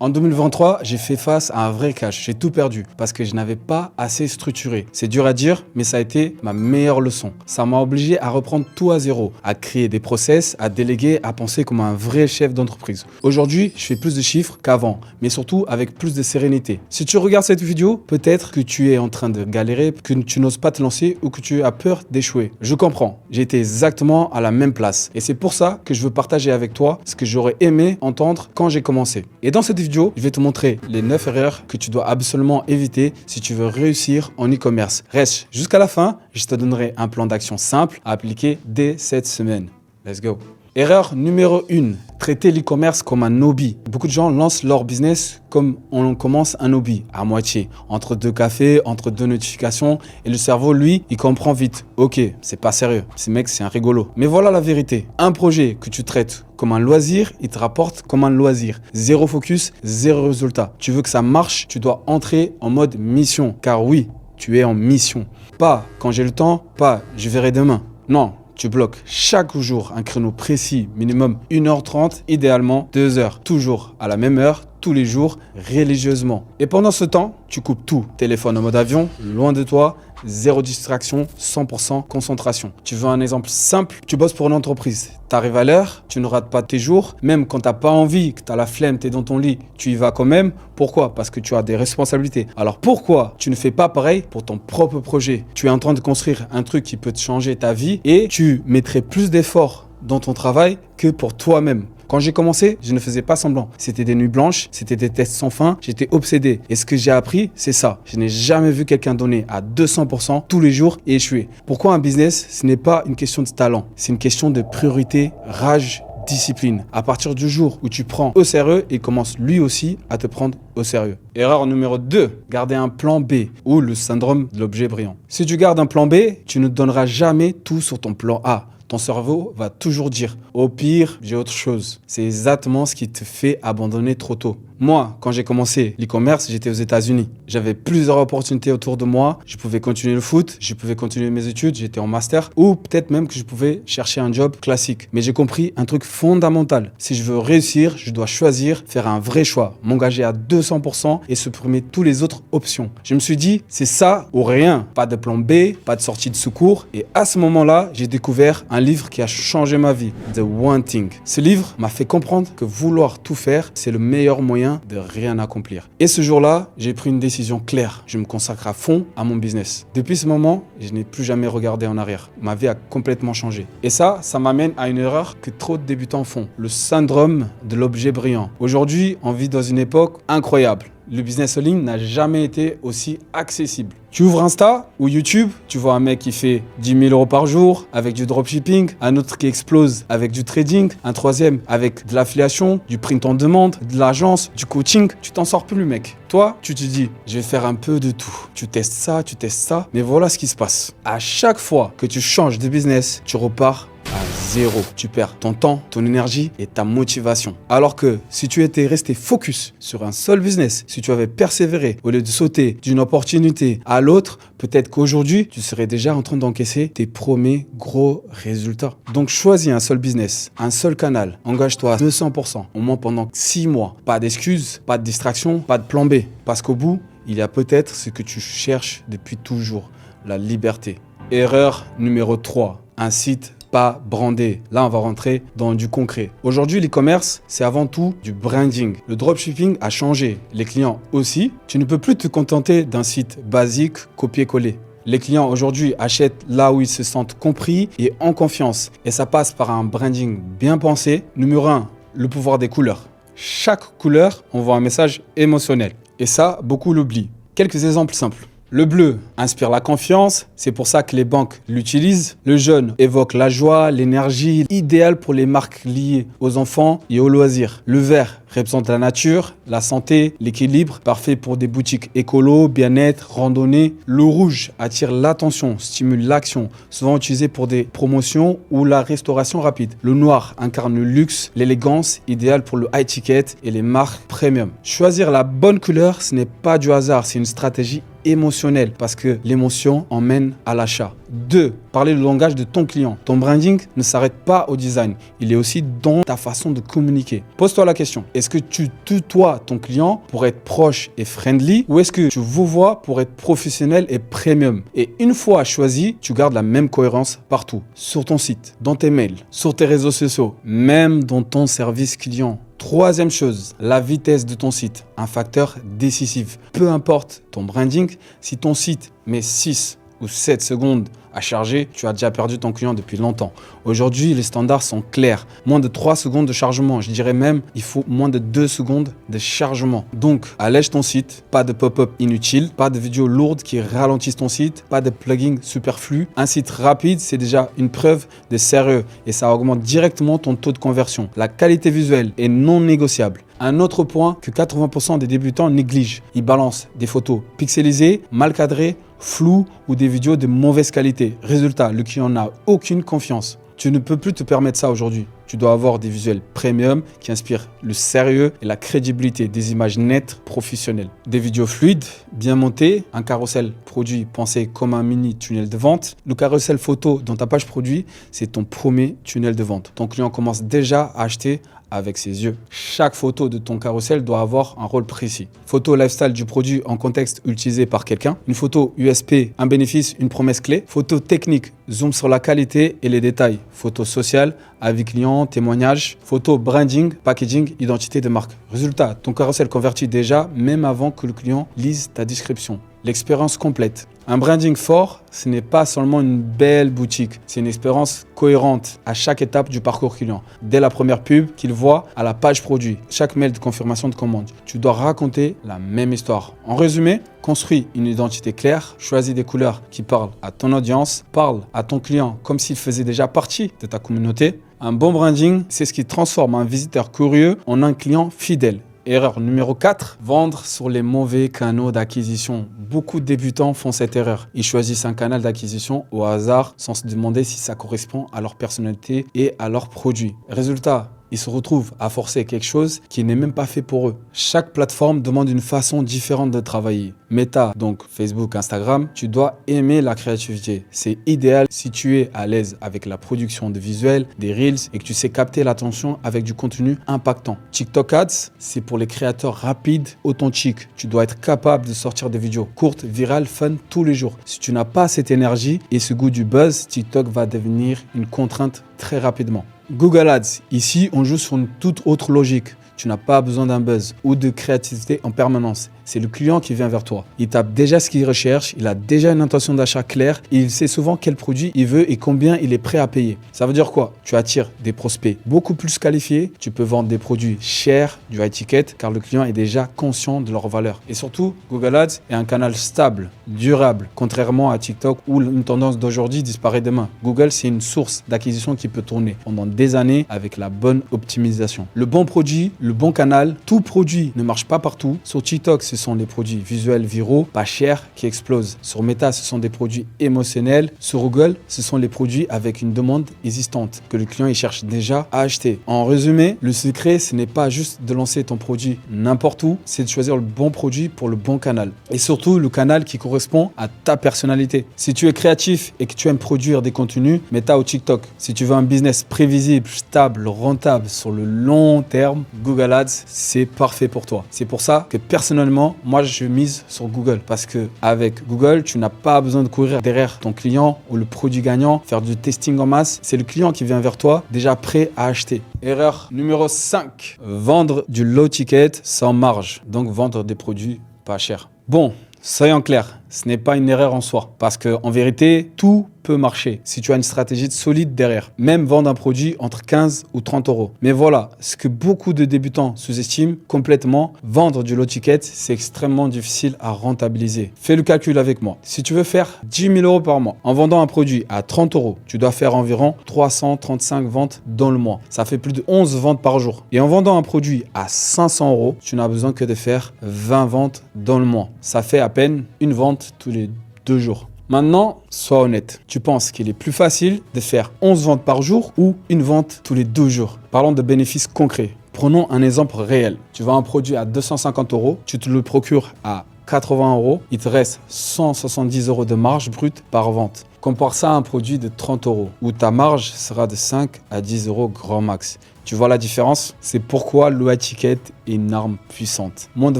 En 2023, j'ai fait face à un vrai clash. J'ai tout perdu parce que je n'avais pas assez structuré. C'est dur à dire, mais ça a été ma meilleure leçon. Ça m'a obligé à reprendre tout à zéro, à créer des process, à déléguer, à penser comme un vrai chef d'entreprise. Aujourd'hui, je fais plus de chiffres qu'avant, mais surtout avec plus de sérénité. Si tu regardes cette vidéo, peut-être que tu es en train de galérer, que tu n'oses pas te lancer ou que tu as peur d'échouer. Je comprends. J'ai été exactement à la même place. Et c'est pour ça que je veux partager avec toi ce que j'aurais aimé entendre quand j'ai commencé. Et dans cette vidéo, je vais te montrer les 9 erreurs que tu dois absolument éviter si tu veux réussir en e-commerce. Reste jusqu'à la fin, je te donnerai un plan d'action simple à appliquer dès cette semaine. Let's go! Erreur numéro 1, traiter l'e-commerce comme un hobby. Beaucoup de gens lancent leur business comme on commence un hobby, à moitié, entre deux cafés, entre deux notifications, et le cerveau, lui, il comprend vite. Ok, c'est pas sérieux, ce mec, c'est un rigolo. Mais voilà la vérité, un projet que tu traites comme un loisir, il te rapporte comme un loisir. Zéro focus, zéro résultat. Tu veux que ça marche, tu dois entrer en mode mission, car oui, tu es en mission. Pas quand j'ai le temps, pas je verrai demain. Non. Tu bloques chaque jour un créneau précis, minimum 1h30, idéalement 2h, toujours à la même heure, tous les jours, religieusement. Et pendant ce temps, tu coupes tout. Téléphone en mode avion, loin de toi, zéro distraction, 100% concentration. Tu veux un exemple simple? Tu bosses pour une entreprise. Tu arrives à l'heure, tu ne rates pas tes jours. Même quand tu n'as pas envie, que tu as la flemme, tu es dans ton lit, tu y vas quand même. Pourquoi? Parce que tu as des responsabilités. Alors pourquoi tu ne fais pas pareil pour ton propre projet? Tu es en train de construire un truc qui peut te changer ta vie et tu mettrais plus d'efforts dans ton travail que pour toi-même. Quand j'ai commencé, je ne faisais pas semblant. C'était des nuits blanches, c'était des tests sans fin, j'étais obsédé. Et ce que j'ai appris, c'est ça. Je n'ai jamais vu quelqu'un donner à 200% tous les jours et échouer. Pourquoi un business? Ce n'est pas une question de talent, c'est une question de priorité, rage, discipline. À partir du jour où tu prends au sérieux, il commence lui aussi à te prendre au sérieux. Erreur numéro 2, garder un plan B ou le syndrome de l'objet brillant. Si tu gardes un plan B, tu ne donneras jamais tout sur ton plan A. Ton cerveau va toujours dire « au pire, j'ai autre chose ». C'est exactement ce qui te fait abandonner trop tôt. Moi, quand j'ai commencé l'e-commerce, j'étais aux États-Unis. J'avais plusieurs opportunités autour de moi. Je pouvais continuer le foot, je pouvais continuer mes études, j'étais en master, ou peut-être même que je pouvais chercher un job classique. Mais j'ai compris un truc fondamental. Si je veux réussir, je dois choisir, faire un vrai choix, m'engager à 200% et supprimer toutes les autres options. Je me suis dit, c'est ça ou rien. Pas de plan B, pas de sortie de secours. Et à ce moment-là, j'ai découvert un livre qui a changé ma vie, The One Thing. Ce livre m'a fait comprendre que vouloir tout faire, c'est le meilleur moyen de rien accomplir. Et ce jour-là, j'ai pris une décision claire. Je me consacre à fond à mon business. Depuis ce moment, je n'ai plus jamais regardé en arrière. Ma vie a complètement changé. Et ça m'amène à une erreur que trop de débutants font. Le syndrome de l'objet brillant. Aujourd'hui, on vit dans une époque incroyable. Le business en ligne n'a jamais été aussi accessible. Tu ouvres Insta ou YouTube, tu vois un mec qui fait 10 000 euros par jour avec du dropshipping, un autre qui explose avec du trading, un troisième avec de l'affiliation, du print on demande, de l'agence, du coaching. Tu t'en sors plus, mec. Toi, tu te dis, je vais faire un peu de tout. Tu testes ça, mais voilà ce qui se passe. À chaque fois que tu changes de business, tu repars à zéro. Tu perds ton temps, ton énergie et ta motivation. Alors que si tu étais resté focus sur un seul business, si tu avais persévéré au lieu de sauter d'une opportunité à l'autre, peut-être qu'aujourd'hui, tu serais déjà en train d'encaisser tes premiers gros résultats. Donc choisis un seul business, un seul canal. Engage-toi à 200%, au moins pendant 6 mois. Pas d'excuses, pas de distraction, pas de plan B. Parce qu'au bout, il y a peut-être ce que tu cherches depuis toujours, la liberté. Erreur numéro 3, un site pas brandé. Là, on va rentrer dans du concret. Aujourd'hui, l'e-commerce, c'est avant tout du branding. Le dropshipping a changé. Les clients aussi. Tu ne peux plus te contenter d'un site basique, copier-coller. Les clients aujourd'hui achètent là où ils se sentent compris et en confiance. Et ça passe par un branding bien pensé. Numéro 1, le pouvoir des couleurs. Chaque couleur envoie un message émotionnel. Et ça, beaucoup l'oublient. Quelques exemples simples. Le bleu inspire la confiance, c'est pour ça que les banques l'utilisent. Le jaune évoque la joie, l'énergie, idéal pour les marques liées aux enfants et aux loisirs. Le vert représente la nature, la santé, l'équilibre, parfait pour des boutiques écolo, bien-être, randonnée. Le rouge attire l'attention, stimule l'action, souvent utilisé pour des promotions ou la restauration rapide. Le noir incarne le luxe, l'élégance, idéal pour le high ticket et les marques premium. Choisir la bonne couleur, ce n'est pas du hasard, c'est une stratégie émotionnel parce que l'émotion emmène à l'achat. 2. Parler le langage de ton client. Ton branding ne s'arrête pas au design, il est aussi dans ta façon de communiquer. Pose-toi la question, est-ce que tu tutoies ton client pour être proche et friendly ou est-ce que tu vous vois pour être professionnel et premium? Et une fois choisi, tu gardes la même cohérence partout, sur ton site, dans tes mails, sur tes réseaux sociaux, même dans ton service client. Troisième chose, la vitesse de ton site, un facteur décisif. Peu importe ton branding, si ton site met 6 ou 7 secondes à charger, tu as déjà perdu ton client depuis longtemps. Aujourd'hui, les standards sont clairs. Moins de 3 secondes de chargement. Je dirais même, il faut moins de 2 secondes de chargement. Donc, allège ton site. Pas de pop-up inutile, pas de vidéos lourdes qui ralentissent ton site, pas de plugins superflus. Un site rapide, c'est déjà une preuve de sérieux et ça augmente directement ton taux de conversion. La qualité visuelle est non négociable. Un autre point que 80% des débutants négligent. Ils balancent des photos pixelisées, mal cadrées, floues ou des vidéos de mauvaise qualité. Résultat, le client n'a aucune confiance. Tu ne peux plus te permettre ça aujourd'hui. Tu dois avoir des visuels premium qui inspirent le sérieux et la crédibilité, des images nettes, professionnelles. Des vidéos fluides, bien montées, un carrousel produit pensé comme un mini tunnel de vente. Le carrousel photo dans ta page produit, c'est ton premier tunnel de vente. Ton client commence déjà à acheter avec ses yeux. Chaque photo de ton carrousel doit avoir un rôle précis. Photo lifestyle du produit en contexte utilisé par quelqu'un. Une photo USP, un bénéfice, une promesse clé. Photo technique, zoom sur la qualité et les détails. Photo sociale, avis client, témoignage. Photo branding, packaging, identité de marque. Résultat, ton carrousel convertit déjà même avant que le client lise ta description. L'expérience complète. Un branding fort, ce n'est pas seulement une belle boutique, c'est une expérience cohérente à chaque étape du parcours client. Dès la première pub qu'il voit à la page produit, chaque mail de confirmation de commande, tu dois raconter la même histoire. En résumé, construis une identité claire, choisis des couleurs qui parlent à ton audience, parle à ton client comme s'il faisait déjà partie de ta communauté. Un bon branding, c'est ce qui transforme un visiteur curieux en un client fidèle. Erreur numéro 4, vendre sur les mauvais canaux d'acquisition. Beaucoup de débutants font cette erreur. Ils choisissent un canal d'acquisition au hasard sans se demander si ça correspond à leur personnalité et à leurs produits. Résultat, ils se retrouvent à forcer quelque chose qui n'est même pas fait pour eux. Chaque plateforme demande une façon différente de travailler. Meta, donc Facebook, Instagram, tu dois aimer la créativité. C'est idéal si tu es à l'aise avec la production de visuels, des reels et que tu sais capter l'attention avec du contenu impactant. TikTok Ads, c'est pour les créateurs rapides, authentiques. Tu dois être capable de sortir des vidéos courtes, virales, fun tous les jours. Si tu n'as pas cette énergie et ce goût du buzz, TikTok va devenir une contrainte très rapidement. Google Ads, ici on joue sur une toute autre logique. Tu n'as pas besoin d'un buzz ou de créativité en permanence. C'est le client qui vient vers toi. Il tape déjà ce qu'il recherche, il a déjà une intention d'achat claire et il sait souvent quel produit il veut et combien il est prêt à payer. Ça veut dire quoi? Tu attires des prospects beaucoup plus qualifiés, tu peux vendre des produits chers, du high ticket, car le client est déjà conscient de leur valeur. Et surtout, Google Ads est un canal stable, durable, contrairement à TikTok où une tendance d'aujourd'hui disparaît demain. Google, c'est une source d'acquisition qui peut tourner pendant des années avec la bonne optimisation. Le bon produit, le bon canal, tout produit ne marche pas partout. Sur TikTok, ce sont les produits visuels viraux, pas chers, qui explosent. Sur Meta, ce sont des produits émotionnels. Sur Google, ce sont les produits avec une demande existante que le client il cherche déjà à acheter. En résumé, le secret, ce n'est pas juste de lancer ton produit n'importe où, c'est de choisir le bon produit pour le bon canal. Et surtout, le canal qui correspond à ta personnalité. Si tu es créatif et que tu aimes produire des contenus, Meta ou TikTok. Si tu veux un business prévisible, stable, rentable sur le long terme, Google Ads, c'est parfait pour toi. C'est pour ça que personnellement, moi, je mise sur Google parce que avec Google, tu n'as pas besoin de courir derrière ton client ou le produit gagnant, faire du testing en masse. C'est le client qui vient vers toi, déjà prêt à acheter. Erreur numéro 5, vendre du low ticket sans marge. Donc, vendre des produits pas chers. Bon, soyons clairs, ce n'est pas une erreur en soi parce qu'en vérité, tout peut marcher si tu as une stratégie solide derrière. Même vendre un produit entre 15 ou 30 euros. Mais voilà, ce que beaucoup de débutants sous-estiment complètement, vendre du low ticket, c'est extrêmement difficile à rentabiliser. Fais le calcul avec moi. Si tu veux faire 10 000 euros par mois en vendant un produit à 30 euros, tu dois faire environ 335 ventes dans le mois. Ça fait plus de 11 ventes par jour. Et en vendant un produit à 500 euros, tu n'as besoin que de faire 20 ventes dans le mois. Ça fait à peine une vente tous les 2 jours. Maintenant, sois honnête. Tu penses qu'il est plus facile de faire 11 ventes par jour ou une vente tous les 2 jours? Parlons de bénéfices concrets. Prenons un exemple réel. Tu vends un produit à 250 euros, tu te le procures à 80 €, il te reste 170 € de marge brute par vente. Compare ça à un produit de 30 € où ta marge sera de 5 à 10 € grand max. Tu vois la différence? C'est pourquoi le high ticket est une arme puissante. Moins de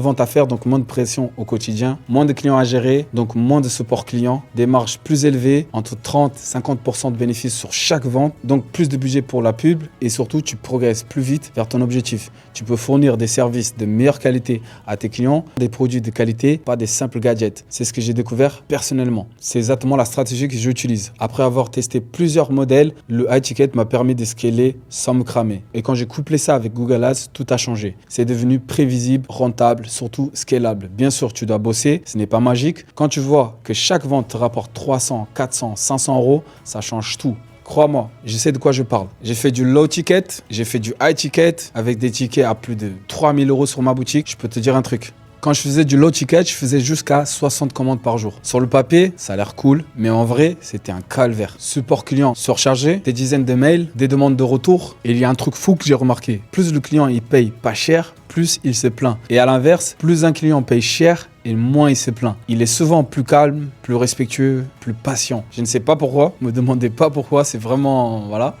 ventes à faire, donc moins de pression au quotidien. Moins de clients à gérer, donc moins de support client. Des marges plus élevées, entre 30 et 50% de bénéfices sur chaque vente. Donc plus de budget pour la pub et surtout tu progresses plus vite vers ton objectif. Tu peux fournir des services de meilleure qualité à tes clients, des produits de qualité, pas des simples gadgets. C'est ce que j'ai découvert personnellement. C'est exactement la stratégie que j'utilise. Après avoir testé plusieurs modèles, le high ticket m'a permis de scaler sans me cramer. Et quand j'ai couplé ça avec Google Ads, tout a changé. C'est devenu prévisible, rentable, surtout scalable. Bien sûr, tu dois bosser, ce n'est pas magique. Quand tu vois que chaque vente te rapporte 300, 400, 500 €, ça change tout. Crois-moi, je sais de quoi je parle. J'ai fait du low ticket, j'ai fait du high ticket avec des tickets à plus de 3000 € sur ma boutique. Je peux te dire un truc. Quand je faisais du low ticket, je faisais jusqu'à 60 commandes par jour. Sur le papier, ça a l'air cool, mais en vrai, c'était un calvaire. Support client surchargé, des dizaines de mails, des demandes de retour. Et il y a un truc fou que j'ai remarqué. Plus le client il paye pas cher, plus il se plaint. Et à l'inverse, plus un client paye cher, et moins il se plaint. Il est souvent plus calme, plus respectueux, plus patient. Je ne sais pas pourquoi, me demandez pas pourquoi, c'est vraiment... voilà.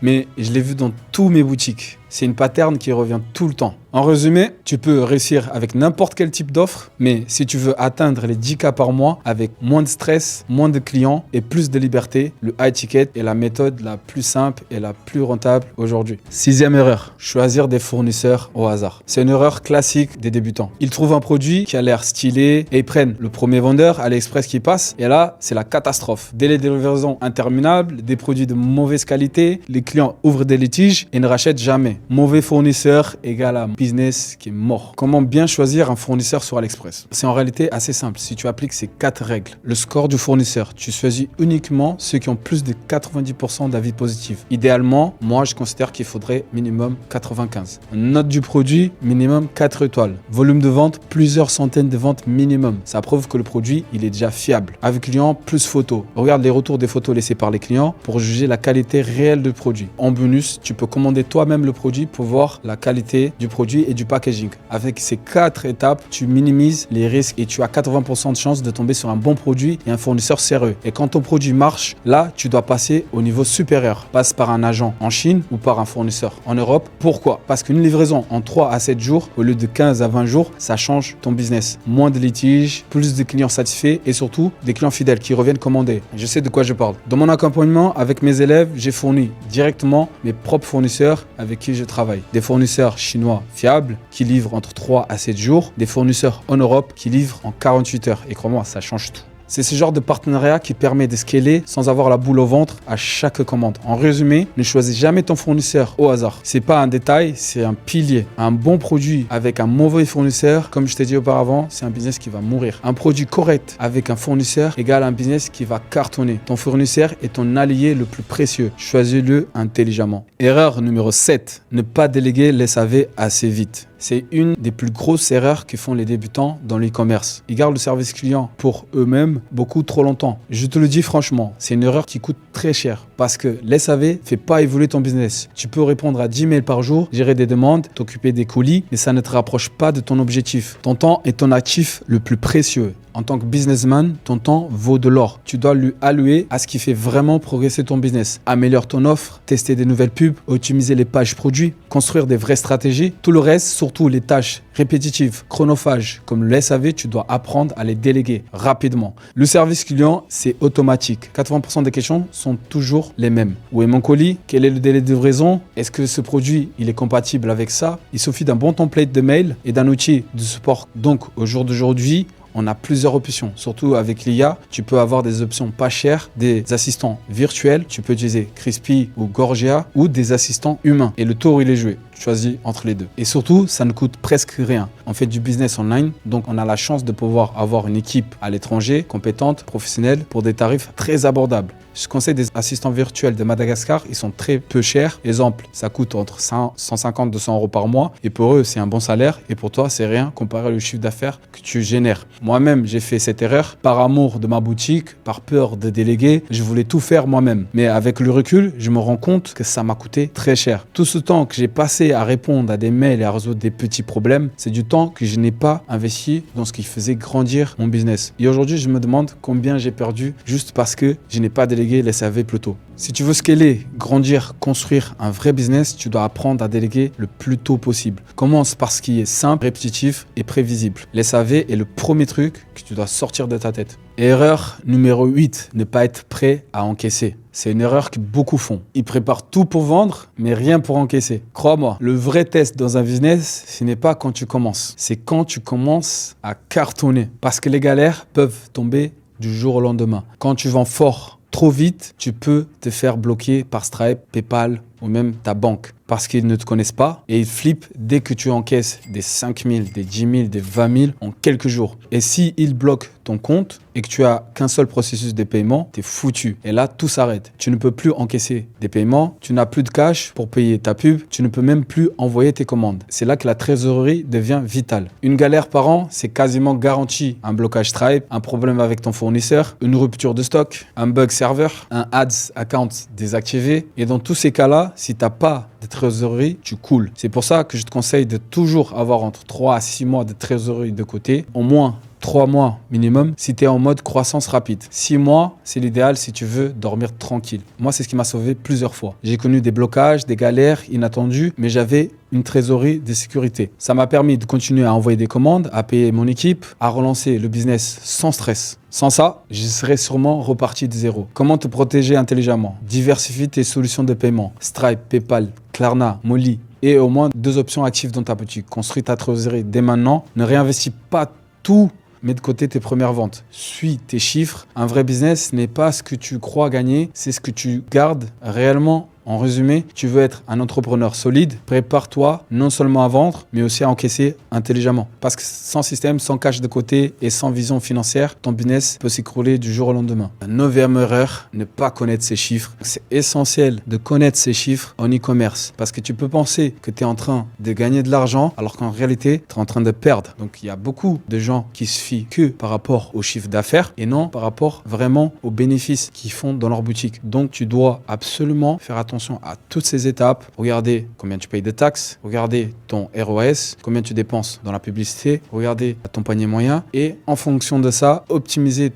Mais je l'ai vu dans tous mes boutiques. C'est une pattern qui revient tout le temps. En résumé, tu peux réussir avec n'importe quel type d'offre, mais si tu veux atteindre les 10K par mois avec moins de stress, moins de clients et plus de liberté, le high ticket est la méthode la plus simple et la plus rentable aujourd'hui. 6e erreur, choisir des fournisseurs au hasard. C'est une erreur classique des débutants. Ils trouvent un produit qui a l'air stylé et ils prennent le premier vendeur AliExpress qui passe et là, c'est la catastrophe. Délai de livraison interminable, des produits de mauvaise qualité, les clients ouvrent des litiges et ne rachètent jamais. Mauvais fournisseur égale à business qui est mort. Comment bien choisir un fournisseur sur AliExpress? C'est en réalité assez simple si tu appliques ces 4 règles. Le score du fournisseur, tu choisis uniquement ceux qui ont plus de 90% d'avis positifs. Idéalement, moi je considère qu'il faudrait minimum 95. Note du produit, minimum 4 étoiles. Volume de vente, plusieurs centaines de ventes minimum. Ça prouve que le produit, il est déjà fiable. Avis client, plus photos. Regarde les retours des photos laissées par les clients pour juger la qualité réelle du produit. En bonus, tu peux commander toi-même le produit pour voir la qualité du produit et du packaging. Avec ces 4 étapes, tu minimises les risques et tu as 80% de chance de tomber sur un bon produit et un fournisseur sérieux. Et quand ton produit marche, là, tu dois passer au niveau supérieur. Passe par un agent en Chine ou par un fournisseur en Europe. Pourquoi? Parce qu'une livraison en 3 à 7 jours au lieu de 15 à 20 jours, ça change ton business. Moins de litiges, plus de clients satisfaits et surtout des clients fidèles qui reviennent commander. Je sais de quoi je parle. Dans mon accompagnement avec mes élèves, j'ai fourni directement mes propres fournisseurs avec qui je travaille. Des fournisseurs chinois fiables qui livrent entre 3 à 7 jours, des fournisseurs en Europe qui livrent en 48 heures. Et crois-moi, ça change tout. C'est ce genre de partenariat qui permet de scaler sans avoir la boule au ventre à chaque commande. En résumé, ne choisis jamais ton fournisseur au hasard. C'est pas un détail, c'est un pilier. Un bon produit avec un mauvais fournisseur, comme je t'ai dit auparavant, c'est un business qui va mourir. Un produit correct avec un fournisseur égale un business qui va cartonner. Ton fournisseur est ton allié le plus précieux. Choisis-le intelligemment. Erreur numéro 7. Ne pas déléguer les SAV assez vite. C'est une des plus grosses erreurs que font les débutants dans l'e-commerce. Ils gardent le service client pour eux-mêmes beaucoup trop longtemps. Je te le dis franchement, c'est une erreur qui coûte très cher parce que l'SAV ne fait pas évoluer ton business. Tu peux répondre à 10 mails par jour, gérer des demandes, t'occuper des colis, mais ça ne te rapproche pas de ton objectif. Ton temps est ton actif le plus précieux. En tant que businessman, ton temps vaut de l'or. Tu dois lui allouer à ce qui fait vraiment progresser ton business. Améliore ton offre, tester des nouvelles pubs, optimiser les pages produits, construire des vraies stratégies. Tout le reste, surtout les tâches répétitives, chronophages, comme le SAV, tu dois apprendre à les déléguer rapidement. Le service client, c'est automatique. 80% des questions sont toujours les mêmes. Où est mon colis? Quel est le délai de livraison? Est-ce que ce produit, il est compatible avec ça? Il suffit d'un bon template de mail et d'un outil de support. Donc, au jour d'aujourd'hui, on a plusieurs options. Surtout avec l'IA, tu peux avoir des options pas chères, des assistants virtuels. Tu peux utiliser Crispy ou Gorgia ou des assistants humains. Et le tour, il est joué. Tu choisis entre les deux. Et surtout, ça ne coûte presque rien. On fait du business online, donc on a la chance de pouvoir avoir une équipe à l'étranger, compétente, professionnelle, pour des tarifs très abordables. Je conseille des assistants virtuels de Madagascar. Ils sont très peu chers. Exemple, ça coûte entre 150 200 euros par mois. Et pour eux, c'est un bon salaire. Et pour toi, c'est rien comparé au chiffre d'affaires que tu génères. Moi-même, j'ai fait cette erreur par amour de ma boutique, par peur de déléguer. Je voulais tout faire moi-même. Mais avec le recul, je me rends compte que ça m'a coûté très cher. Tout ce temps que j'ai passé à répondre à des mails et à résoudre des petits problèmes, c'est du temps que je n'ai pas investi dans ce qui faisait grandir mon business. Et aujourd'hui, je me demande combien j'ai perdu juste parce que je n'ai pas délégué les SAV plus tôt. Si tu veux scaler, grandir, construire un vrai business, tu dois apprendre à déléguer le plus tôt possible. Commence par ce qui est simple, répétitif et prévisible. Les SAV est le premier truc que tu dois sortir de ta tête. Erreur numéro 8, ne pas être prêt à encaisser. C'est une erreur que beaucoup font. Ils préparent tout pour vendre, mais rien pour encaisser. Crois-moi, le vrai test dans un business, ce n'est pas quand tu commences. C'est quand tu commences à cartonner. Parce que les galères peuvent tomber du jour au lendemain. Quand tu vends fort, trop vite, tu peux te faire bloquer par Stripe, PayPal ou même ta banque. Parce qu'ils ne te connaissent pas et ils flippent dès que tu encaisses des 5 000, des 10 000, des 20 000 en quelques jours. Et s'ils bloquent ton compte et que tu as qu'un seul processus de paiement, t'es foutu. Et là, tout s'arrête. Tu ne peux plus encaisser des paiements, tu n'as plus de cash pour payer ta pub, tu ne peux même plus envoyer tes commandes. C'est là que la trésorerie devient vitale. Une galère par an, c'est quasiment garanti. Un blocage Stripe, un problème avec ton fournisseur, une rupture de stock, un bug serveur, un ads account désactivé. Et dans tous ces cas-là, si tu n'as pas de trésorerie, tu coules. C'est pour ça que je te conseille de toujours avoir entre 3 à 6 mois de trésorerie de côté, au moins 3 mois minimum si tu es en mode croissance rapide. 6 mois, c'est l'idéal si tu veux dormir tranquille. Moi, c'est ce qui m'a sauvé plusieurs fois. J'ai connu des blocages, des galères inattendues, mais j'avais une trésorerie de sécurité. Ça m'a permis de continuer à envoyer des commandes, à payer mon équipe, à relancer le business sans stress. Sans ça, je serais sûrement reparti de zéro. Comment te protéger intelligemment? Diversifie tes solutions de paiement. Stripe, PayPal, Klarna, Molly. Et au moins 2 options actives dans ta boutique. Construis ta trésorerie dès maintenant. Ne réinvestis pas tout. Mets de côté tes premières ventes. Suis tes chiffres. Un vrai business n'est pas ce que tu crois gagner, c'est ce que tu gardes réellement. En résumé, tu veux être un entrepreneur solide, prépare-toi non seulement à vendre, mais aussi à encaisser intelligemment. Parce que sans système, sans cash de côté et sans vision financière, ton business peut s'écrouler du jour au lendemain. La 9e erreur, ne pas connaître ses chiffres. C'est essentiel de connaître ses chiffres en e-commerce. Parce que tu peux penser que tu es en train de gagner de l'argent, alors qu'en réalité, tu es en train de perdre. Donc il y a beaucoup de gens qui se fient que par rapport au chiffre d'affaires et non par rapport vraiment aux bénéfices qu'ils font dans leur boutique. Donc tu dois absolument faire attention à toutes ces étapes. Regardez combien tu payes de taxes, regardez ton ROS, combien tu dépenses dans la publicité, regardez ton panier moyen et en fonction de ça, optimiser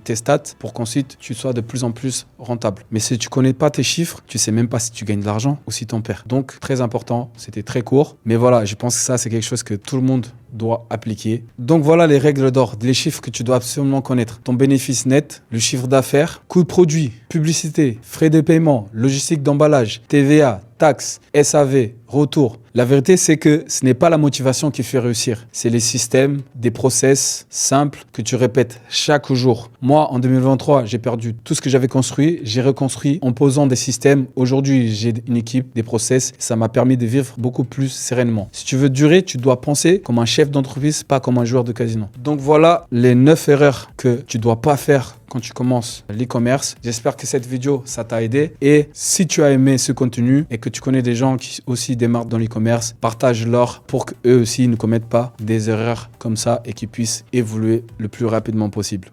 tes stats pour qu'ensuite tu sois de plus en plus rentable. Mais si tu connais pas tes chiffres, tu sais même pas si tu gagnes de l'argent ou si tu en perds. Donc très important, c'était très court. Mais voilà, je pense que ça c'est quelque chose que tout le monde doit appliquer. Donc voilà les règles d'or, les chiffres que tu dois absolument connaître. Ton bénéfice net, le chiffre d'affaires, coût de produit, publicité, frais de paiement, logistique d'emballage, TVA, taxes, SAV, retour. La vérité, c'est que ce n'est pas la motivation qui fait réussir. C'est les systèmes, des process simples que tu répètes chaque jour. Moi, en 2023, j'ai perdu tout ce que j'avais construit. J'ai reconstruit en posant des systèmes. Aujourd'hui, j'ai une équipe, des process. Ça m'a permis de vivre beaucoup plus sereinement. Si tu veux durer, tu dois penser comme un chef d'entreprise, pas comme un joueur de casino. Donc voilà les 9 erreurs que tu dois pas faire quand tu commences l'e-commerce. J'espère que cette vidéo, ça t'a aidé. Et si tu as aimé ce contenu et que tu connais des gens qui aussi démarrent dans l'e-commerce, partage-leur pour qu'eux aussi ne commettent pas des erreurs comme ça et qu'ils puissent évoluer le plus rapidement possible.